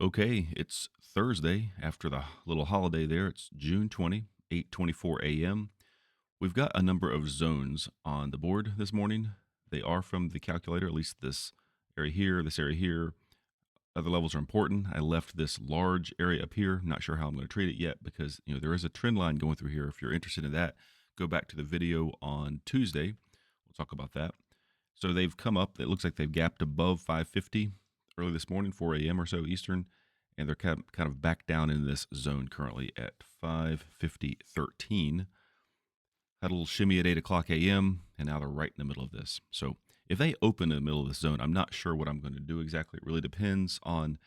Okay, it's Thursday after the little holiday there. It's June 20, 8:24 a.m. We've got a number of zones on the board this morning. They are from the calculator, at least this area here, this area here. Other levels are important. I left this large area up here. Not sure how I'm going to treat it yet because, there is a trend line going through here. If you're interested in that, go back to the video on Tuesday. We'll talk about that. So they've come up. It looks like they've gapped above 550 early this morning, 4 a.m. or so Eastern, and they're kind of back down in this zone currently at 550.13. Had a little shimmy at 8 o'clock a.m., and now they're right in the middle of this. So if they open in the middle of this zone, I'm not sure what I'm going to do exactly. It really depends on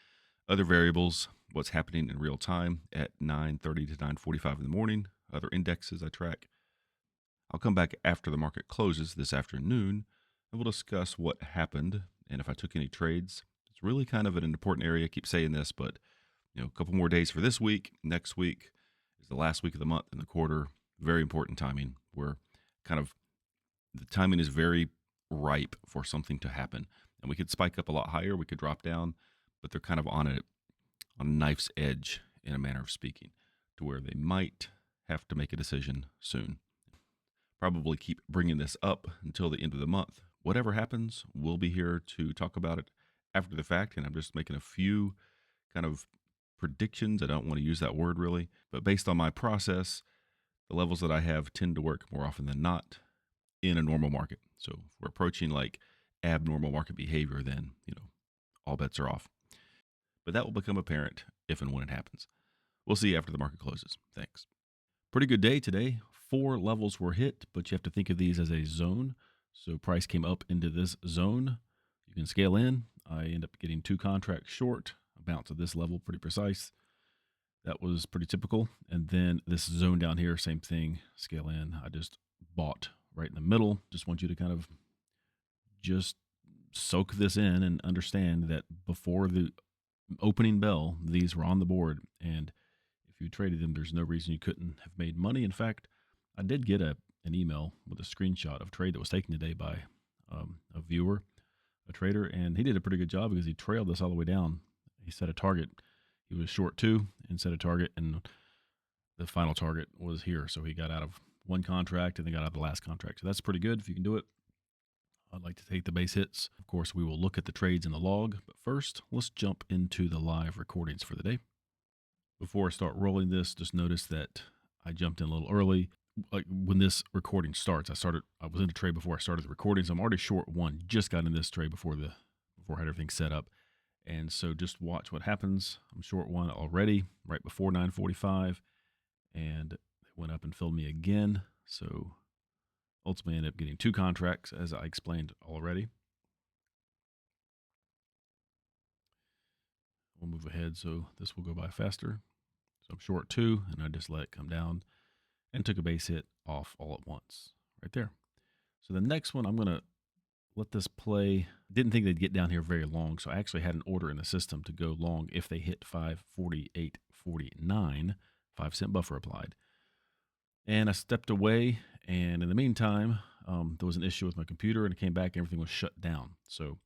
other variables, what's happening in real time at 9:30 to 9:45 in the morning, other indexes I track. I'll come back after the market closes this afternoon, and we'll discuss what happened and if I took any trades. It's really kind of an important area. I keep saying this, but a couple more days for this week. Next week is the last week of the month in the quarter. Very important timing. Where kind of the timing is very ripe for something to happen, and we could spike up a lot higher. We could drop down, but they're kind of on a knife's edge in a manner of speaking, to where they might have to make a decision soon. Probably keep bringing this up until the end of the month. Whatever happens, we'll be here to talk about it after the fact, and I'm just making a few kind of predictions. I don't want to use that word really, but based on my process, the levels that I have tend to work more often than not in a normal market. So if we're approaching like abnormal market behavior, then, all bets are off. But that will become apparent if and when it happens. We'll see after the market closes. Thanks. Pretty good day today. 4 levels were hit, but you have to think of these as a zone. So price came up into this zone. You can scale in. I end up getting 2 contracts short. A bounce at this level, pretty precise. That was pretty typical. And then this zone down here, same thing, scale in. I just bought right in the middle. Just want you to kind of just soak this in and understand that before the opening bell, these were on the board. And if you traded them, there's no reason you couldn't have made money. In fact, I did get an email with a screenshot of a trade that was taken today by a viewer, a trader, and he did a pretty good job because he trailed this all the way down. He set a target. He was short 2 and set a target, and the final target was here. So he got out of one contract and then got out of the last contract. So that's pretty good if you can do it. I'd like to take the base hits. Of course, we will look at the trades in the log, but first, let's jump into the live recordings for the day. Before I start rolling this, just notice that I jumped in a little early. Like when this recording starts, I was in a trade before I started the recordings. I'm already short 1, just got in this trade before I had everything set up. And so just watch what happens. I'm short 1 already, right before 9:45, and they went up and filled me again. So ultimately I ended up getting 2 contracts, as I explained already. We'll move ahead so this will go by faster. So I'm short 2, and I just let it come down and took a base hit off all at once right there. So the next one, I'm going to let this play. Didn't think they'd get down here very long, so I actually had an order in the system to go long if they hit 548.49, 5-cent buffer applied. And I stepped away, and in the meantime, there was an issue with my computer, and it came back, and everything was shut down. So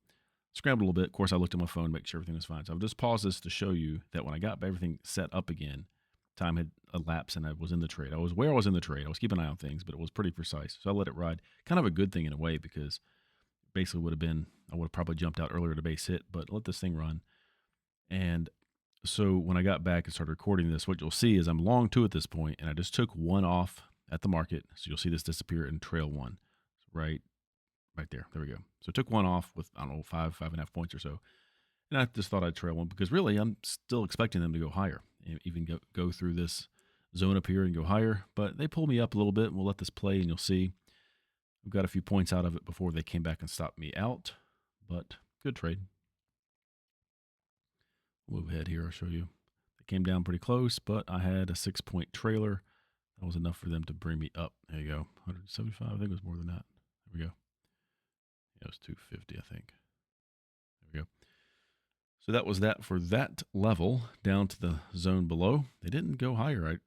scrambled a little bit. Of course, I looked at my phone to make sure everything was fine. So I've just paused this to show you that when I got everything set up again, time had elapsed and I was in the trade. I was in the trade. I was keeping an eye on things, but it was pretty precise. So I let it ride. Kind of a good thing in a way, because basically I would have probably jumped out earlier to base hit, but let this thing run. And so when I got back and started recording this, what you'll see is I'm long 2 at this point, and I just took 1 off at the market. So you'll see this disappear and trail 1 right there. There we go. So I took 1 off with, 5.5 points or so. And I just thought I'd trail 1 because really I'm still expecting them to go higher, even go through this zone up here and go higher. But they pulled me up a little bit, and we'll let this play, and you'll see we've got a few points out of it before they came back and stopped me out. But good trade. We'll move ahead here. I'll show you. They came down pretty close, but I had a 6-point trailer. That was enough for them to bring me up. There you go. 175. I think it was more than that. There we go. Yeah, it was 250, I think. There we go. So that was that for that level. Down to the zone below. They didn't go higher.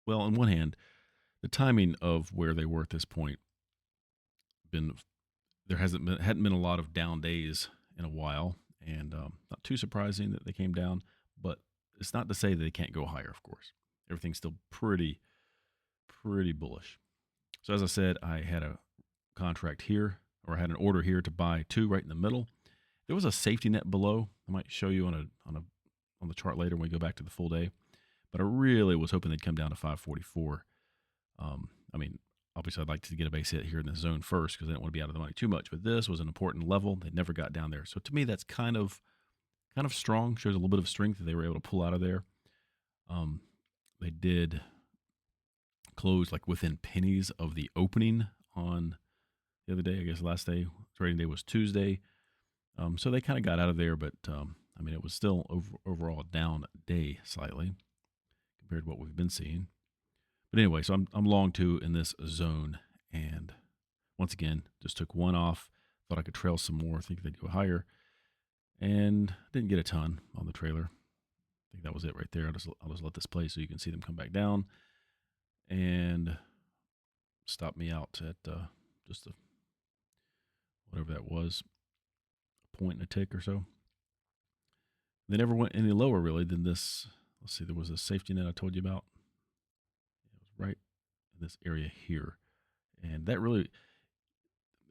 Well, on one hand, the timing of where they were at this point, hadn't been a lot of down days in a while, and not too surprising that they came down, but it's not to say that they can't go higher, of course. Everything's still pretty bullish. So as I said, I had a contract here, or I had an order here to buy 2 right in the middle. There was a safety net below. I might show you on the chart later when we go back to the full day. But I really was hoping they'd come down to 544. I mean, obviously I'd like to get a base hit here in the zone first because I didn't want to be out of the money too much. But this was an important level. They never got down there. So to me, that's kind of strong. Shows a little bit of strength that they were able to pull out of there. They did close like within pennies of the opening on the other day. I guess last day, trading day was Tuesday. So they kind of got out of there, but I mean, it was still overall down day slightly compared to what we've been seeing. But anyway, so I'm long 2 in this zone, and once again, just took 1 off. Thought I could trail some more, think they'd go higher, and didn't get a ton on the trailer. I think that was it right there. I'll just let this play so you can see them come back down, and stop me out at just whatever that was, a point and a tick or so. They never went any lower really than this. Let's see, there was a safety net I told you about. It was right in this area here. And that really,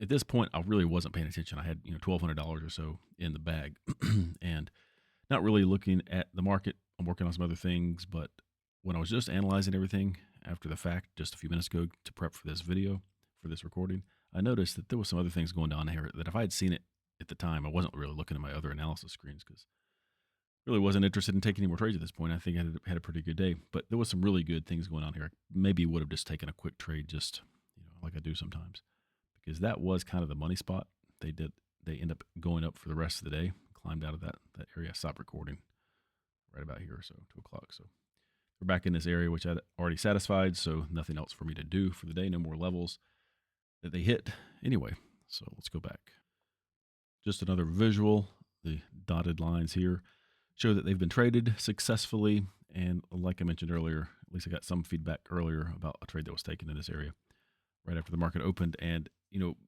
at this point, I really wasn't paying attention. I had, $1,200 or so in the bag and not really looking at the market. I'm working on some other things, but when I was just analyzing everything after the fact, just a few minutes ago to prep for this video, for this recording, I noticed that there was some other things going on here that if I had seen it at the time, I wasn't really looking at my other analysis screens because really wasn't interested in taking any more trades at this point. I think I had a pretty good day, but there was some really good things going on here. Maybe would have just taken a quick trade, just like I do sometimes, because that was kind of the money spot. They end up going up for the rest of the day, climbed out of that area. I stopped recording right about here, so 2:00. So we're back in this area, which I'd already satisfied. So nothing else for me to do for the day. No more levels that they hit anyway. So let's go back. Just another visual. The dotted lines here show that they've been traded successfully. And like I mentioned earlier, at least I got some feedback earlier about a trade that was taken in this area right after the market opened. And,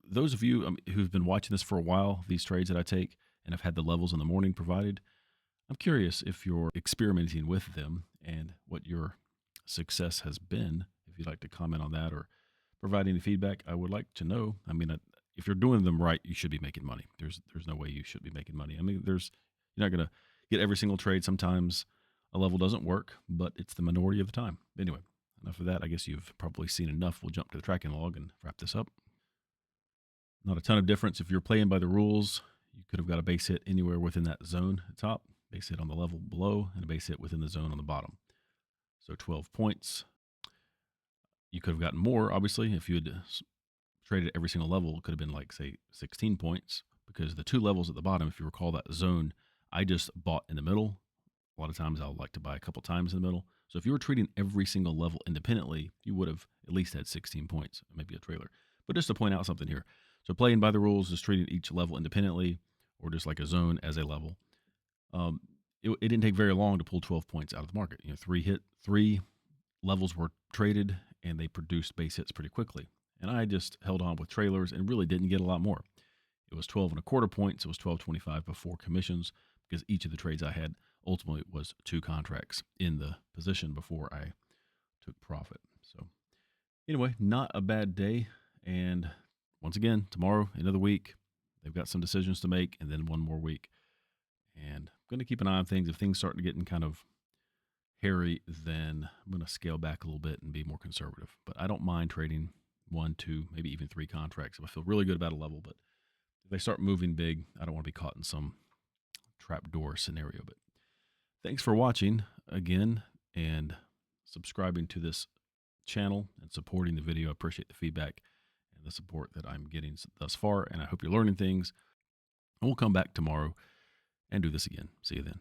those of you who've been watching this for a while, these trades that I take and have had the levels in the morning provided, I'm curious if you're experimenting with them and what your success has been. If you'd like to comment on that or provide any feedback, I would like to know. I mean, if you're doing them right, you should be making money. There's no way you should be making money. I mean, you're not going to get every single trade. Sometimes a level doesn't work, but it's the minority of the time. Anyway, enough of that. I guess you've probably seen enough. We'll jump to the tracking log and wrap this up. Not a ton of difference. If you're playing by the rules, you could have got a base hit anywhere within that zone at the top, base hit on the level below, and a base hit within the zone on the bottom. So 12 points. You could have gotten more, obviously, if you had traded every single level. It could have been like, say, 16 points, because the 2 levels at the bottom, if you recall that zone, I just bought in the middle. A lot of times I'll like to buy a couple times in the middle. So if you were trading every single level independently, you would have at least had 16 points, maybe a trailer. But just to point out something here. So playing by the rules is treating each level independently, or just like a zone as a level. It didn't take very long to pull 12 points out of the market. 3 levels were traded, and they produced base hits pretty quickly. And I just held on with trailers and really didn't get a lot more. It was 12.25 points. It was 12.25 before commissions, because each of the trades I had ultimately was 2 contracts in the position before I took profit. So anyway, not a bad day. And once again, tomorrow, another week. They've got some decisions to make, and then one more week. And I'm going to keep an eye on things. If things start getting kind of hairy, then I'm going to scale back a little bit and be more conservative. But I don't mind trading 1, 2, maybe even 3 contracts if I feel really good about a level. But if they start moving big, I don't want to be caught in some trapdoor scenario. But thanks for watching again and subscribing to this channel and supporting the video. I appreciate the feedback and the support that I'm getting thus far, and I hope you're learning things. And we'll come back tomorrow and do this again. See you then.